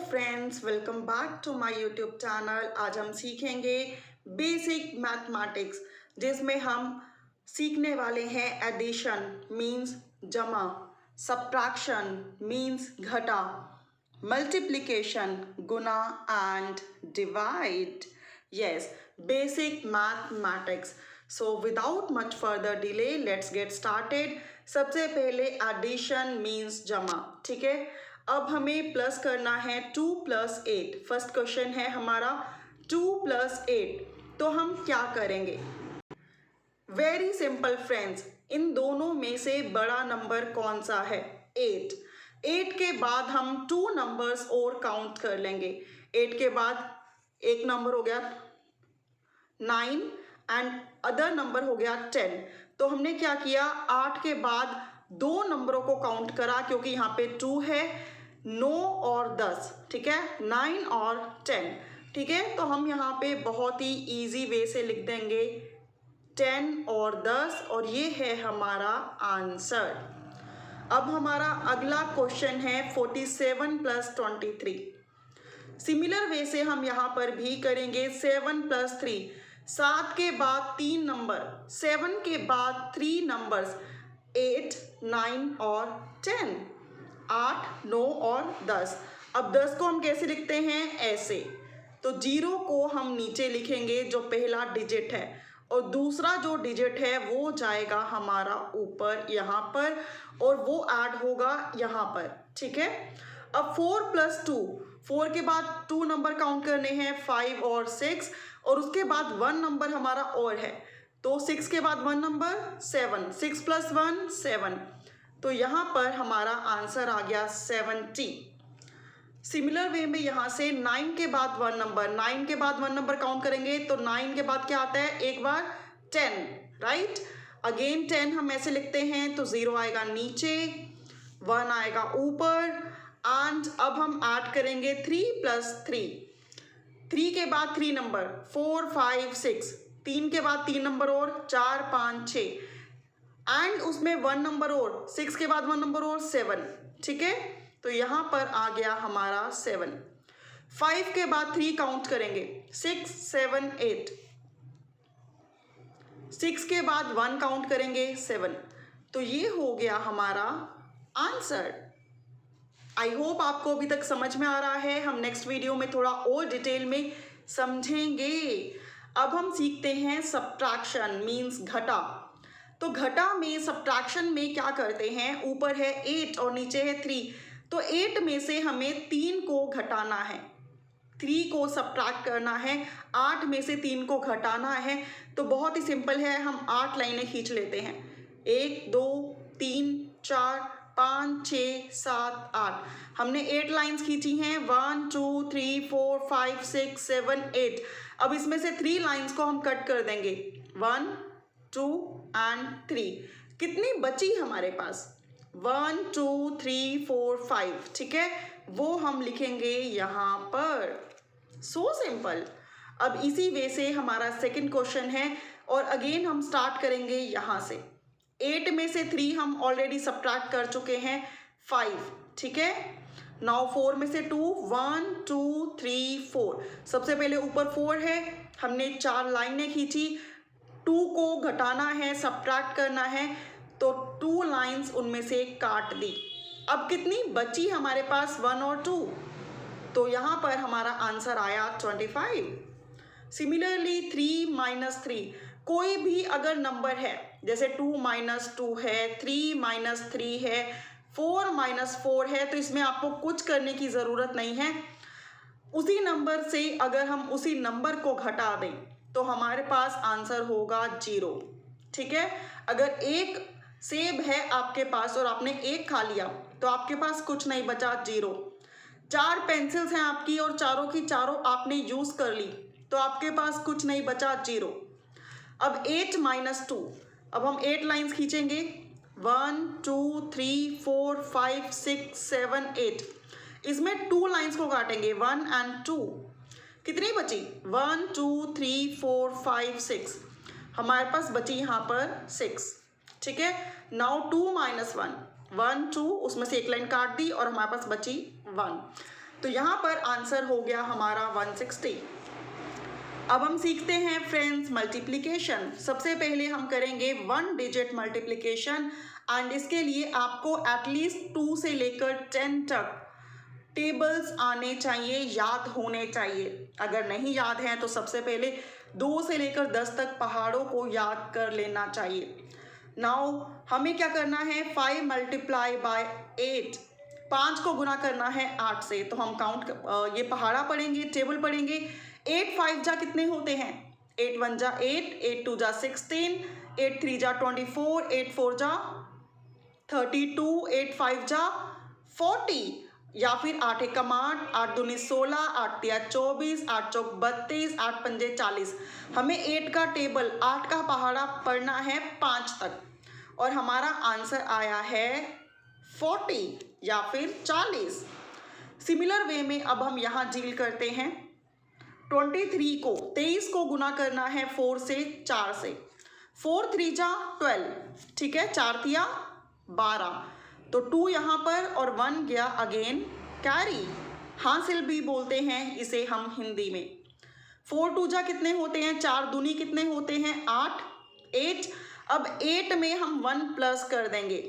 Friends, welcome back to my YouTube channel. आज हम सीखेंगे बेसिक मैथमेटिक्स, जिसमें हम सीखने वाले हैं एडिशन मींस जमा, सब्ट्रैक्शन मींस घटा, multiplication Guna and divide. Yes, basic mathematics. So without much further delay let's get started. सबसे पहले एडिशन मींस जमा, ठीक है। अब हमें प्लस करना है 2 + 8। फर्स्ट क्वेश्चन है हमारा 2 + 8। तो हम क्या करेंगे? वेरी सिंपल फ्रेंड्स, इन दोनों में से बड़ा नंबर कौन सा है? 8। 8 के बाद हम 2 नंबर्स और काउंट कर लेंगे। 8 के बाद एक नंबर हो गया 9 एंड अदर नंबर हो गया 10। तो हमने क्या किया, 8 के बाद 2 नंबरों को काउंट करा, क्योंकि यहाँ पे 2 है, 9 और 10, ठीक है, 9 और 10, ठीक है। तो हम यहाँ पे बहुत ही इजी वे से लिख देंगे 10 और 10, और ये है हमारा आंसर। अब हमारा अगला क्वेश्चन है 47 + 23। सिमिलर वे से हम यहाँ पर भी करेंगे 7 + 3। 7 के बाद 3 नंबर, 7 के बाद 3 नंबर्स 8, 9 और 10, 8, 9 और 10। अब 10 को हम कैसे लिखते हैं? ऐसे। तो 0 को हम नीचे लिखेंगे जो पहला डिजिट है, और दूसरा जो डिजिट है वो जाएगा हमारा ऊपर यहाँ पर, और वो ऐड होगा यहाँ पर, ठीक है। अब 4 + 2, 4 के बाद 2 नंबर काउंट करने हैं, 5 और 6, और उसके बाद 1 नंबर हमारा और है, तो 6 के बाद 1 नंबर 7, 6 + 1 7। तो यहाँ पर हमारा आंसर आ गया 70। सिमिलर वे में यहाँ से 9 के बाद 1 नंबर, 9 के बाद 1 नंबर काउंट करेंगे, तो 9 के बाद क्या आता है? एक बार 10, राइट। अगेन 10 हम ऐसे लिखते हैं, तो 0 आएगा नीचे, 1 आएगा ऊपर, एंड अब हम ऐड करेंगे 3 + 3। 3 के बाद 3 नंबर, 4 5 6, 3 के बाद 3 नंबर और 4 5 6, एंड उसमें 1 नंबर और, 6 के बाद 1 नंबर और 7, ठीक है। तो यहाँ पर आ गया हमारा 7। 5 के बाद 3 काउंट करेंगे, 6 7 8, 6 के बाद 1 काउंट करेंगे 7। तो ये हो गया हमारा आंसर। आई होप आपको अभी तक समझ में आ रहा है। हम नेक्स्ट वीडियो में थोड़ा और डिटेल में समझेंगे। अब हम सीखते हैं सब्ट्रैक्शन मींस घटा। तो घटा में, सब्ट्रैक्शन में क्या करते हैं, ऊपर है 8 और नीचे है 3, तो 8 में से हमें 3 को घटाना है, 3 को सब्ट्रैक्ट करना है, 8 में से 3 को घटाना है। तो बहुत ही सिंपल है, हम 8 लाइनें खींच लेते हैं, 1 2 3 4 5 6 7 8। हमने 8 लाइन्स खींची हैं, 1 2 3 4 5 6 7 8। अब इसमें से 3 लाइन्स को हम कट कर देंगे, 1 2 एंड 3। कितनी बची हमारे पास? 1 2 3 4 5, ठीक है, वो हम लिखेंगे यहाँ पर। So simple. अब इसी वे से हमारा सेकंड क्वेश्चन है, और अगेन हम स्टार्ट करेंगे यहाँ से। 8 में से 3 हम ऑलरेडी सब्ट्रैक्ट कर चुके हैं, 5, ठीक है। नाउ 4 में से 2, 1 2 3 4। सबसे पहले ऊपर 4 है, हमने 4 लाइनें खींची, 2 को घटाना है, सब्ट्रैक्ट करना है, तो 2 लाइन्स उनमें से काट दी। अब कितनी बची हमारे पास? 1 और 2। तो यहाँ पर हमारा आंसर आया 25। सिमिलरली 3 - 3, कोई भी अगर नंबर है, जैसे 2 - 2 है, 3 - 3 है, 4 - 4 है, तो इसमें आपको कुछ करने की ज़रूरत नहीं है। उसी नंबर से अगर हम उसी नंबर को घटा दें, तो हमारे पास आंसर होगा 0, ठीक है। अगर एक सेब है आपके पास और आपने एक खा लिया, तो आपके पास कुछ नहीं बचा, 0। 4 पेंसिल्स हैं आपकी और चारों की चारों आपने यूज़ कर ली, तो आपके पास कुछ नहीं बचा, 0। अब 8 - 2, अब हम 8 लाइन्स खींचेंगे, 1 2 3 4 5 6 7 8। इसमें 2 लाइन्स को काटेंगे, 1 एंड 2। कितनी बची? 1 2 3 4 5 6। हमारे पास बची यहाँ पर 6, ठीक है। नाउ 2 - 1, 1 2, उसमें से एक लाइन काट दी और हमारे पास बची 1। तो यहाँ पर आंसर हो गया हमारा 160। अब हम सीखते हैं फ्रेंड्स मल्टीप्लिकेशन। सबसे पहले हम करेंगे 1 डिजिट मल्टीप्लिकेशन एंड इसके लिए आपको एटलीस्ट 2 से लेकर 10 तक टेबल्स आने चाहिए, याद होने चाहिए। अगर नहीं याद हैं तो सबसे पहले 2 से लेकर 10 तक पहाड़ों को याद कर लेना चाहिए। नाउ हमें क्या करना है, 5 मल्टीप्लाई बाय 8, 5 को गुना करना है 8 से। तो हम काउंट ये पहाड़ा पढ़ेंगे, टेबल पढ़ेंगे। 8 5 जा कितने होते हैं, 8 1 जा 8, 8 2 जा 16, 8 3 जा 24, 8 4 जा 32, 8 5 जा 40, या फिर 8 एकम 8, 8 दूनी 16, 8 तिया 24, 8 चौक 32, 8 पंजे 40। हमें 8 का टेबल, 8 का पहाड़ा पढ़ना है 5 तक और हमारा आंसर आया है 40 या फिर 40। सिमिलर वे में अब हम यहाँ डील करते हैं। 23 को गुना करना है 4 से, 4 से। 4 3 जा 12, ठीक है, 4 तिया 12, तो 2 यहाँ पर और 1 गया अगेन कैरी, हासिल भी बोलते हैं इसे हम हिंदी में। 4 2 जा कितने होते हैं, 4 दूनी कितने होते हैं 8, 8। अब 8 में हम 1 प्लस कर देंगे,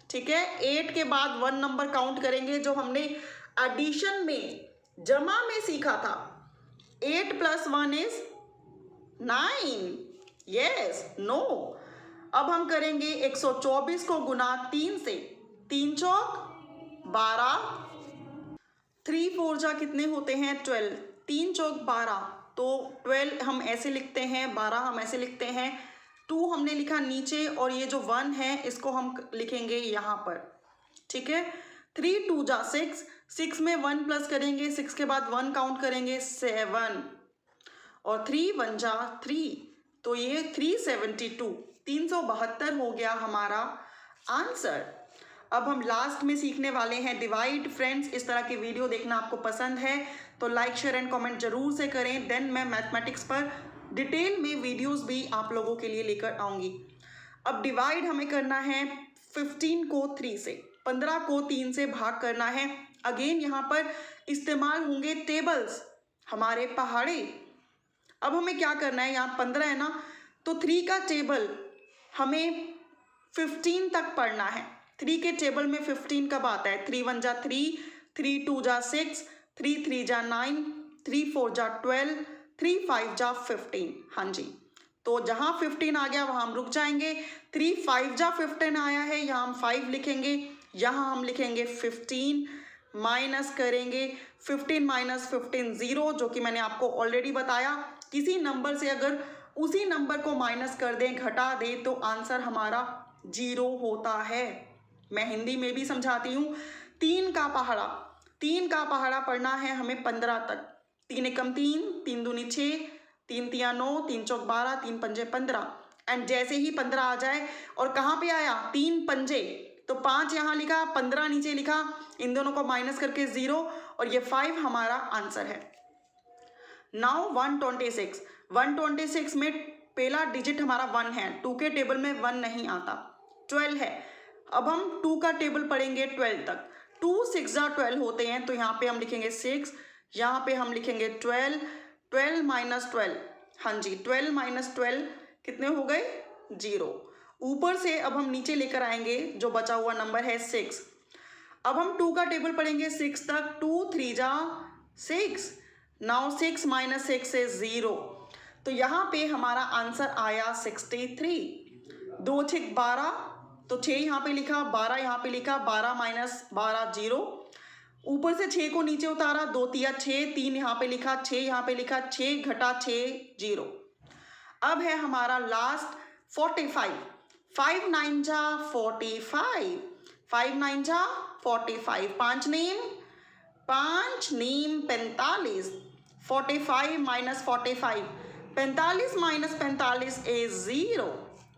ठीक है। 8 के बाद 1 नंबर काउंट करेंगे जो हमने एडिशन में, जमा में सीखा था। 8 + 1 इज 9, यस नो। अब हम करेंगे 124 को गुना 3 से, 3 चौक 12, 3 4 जा कितने होते हैं 12, 3 चौक 12, तो 12 हम ऐसे लिखते हैं, 12 हम ऐसे लिखते हैं, 2 हमने लिखा नीचे और ये जो 1 है इसको हम लिखेंगे यहाँ पर, ठीक है। 3 2 जा 6, 6 में 1 प्लस करेंगे, 6 के बाद 1 काउंट करेंगे 7, और 3 1 जा 3, तो ये 372, 372 हो गया हमारा आंसर। अब हम लास्ट में सीखने वाले हैं डिवाइड। फ्रेंड्स, इस तरह की वीडियो देखना आपको पसंद है तो लाइक शेयर एंड कमेंट जरूर से करें। देन मैं मैथमेटिक्स पर डिटेल में वीडियोस भी आप लोगों के लिए लेकर आऊँगी। अब डिवाइड हमें करना है 15 को 3 से, 15 को 3 से भाग करना है। अगेन यहाँ पर इस्तेमाल होंगे टेबल्स, हमारे पहाड़े। अब हमें क्या करना है, यहाँ 15 है ना, तो 3 का टेबल हमें 15 तक पढ़ना है। 3 के टेबल में 15 कब आता है, 3 1 जा 3, 3 2 जा 6, 3 3 जा 9, 3 4 जा 12, 3 5 जा 15। हाँ जी, तो जहाँ 15 आ गया वहाँ हम रुक जाएंगे। 3 5 जा 15 आया है, यहाँ हम 5 लिखेंगे, यहाँ हम लिखेंगे 15, माइनस करेंगे 15 - 15 0, जो कि मैंने आपको ऑलरेडी बताया। किसी नंबर से अगर उसी नंबर को माइनस कर दें, घटा दें, तो आंसर हमारा 0 होता है। मैं हिंदी में भी समझाती हूँ। 3 का पहाड़ा पढ़ना है हमें 15 तक। 3 एकम 3, 3 दूनी 6, 3 तिया 9, 3 चौक 12, 3 पंजे 15। एंड जैसे ही 15 आ जाए और कहाँ पे आया, 3 पंजे, तो 5 यहाँ लिखा, 15 नीचे लिखा, इन दोनों को माइनस करके 0, और ये 5 हमारा आंसर है। नाउ 126 में पहला डिजिट हमारा 1 है, 2 के टेबल में 1 नहीं आता, 12 है। अब हम 2 का टेबल पढ़ेंगे 12 तक। 2 6 जा 12 होते हैं, तो यहाँ पे हम लिखेंगे 6, यहाँ पे हम लिखेंगे 12, 12 - 12, हाँ जी, 12 - 12 कितने हो गए, 0। ऊपर से अब हम नीचे लेकर आएंगे, जो बचा हुआ नंबर है 6। अब हम 2 का टेबल पढ़ेंगे 6 तक। 2 3 जा 6, नाउ 6 - 6 इज 0, तो यहाँ पे हमारा आंसर आया 63। 2 6 12, तो 6 यहाँ पे लिखा, 12 यहाँ पे लिखा, 12 - 12 0। ऊपर से 6 को नीचे उतारा, 2 तिया 6, 3 यहाँ पे लिखा, 6 यहाँ पे लिखा, 6 घटा 6 0। अब है हमारा लास्ट 45। 5 9 जा 45, 5 9 जा 45, 5 नीम 45, 45 - 45, 45 - 45 इज 0,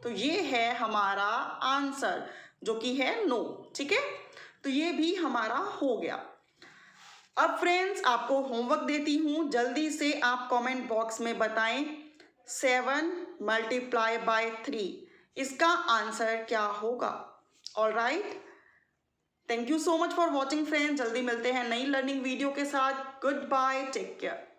तो ये है हमारा आंसर, जो कि है 9, ठीक है। तो ये भी हमारा हो गया। अब फ्रेंड्स, आपको होमवर्क देती हूँ, जल्दी से आप कमेंट बॉक्स में बताएं 7 × 3, इसका आंसर क्या होगा। Alright, thank you so much for watching friends. जल्दी मिलते हैं नई लर्निंग वीडियो के साथ। Goodbye, take care.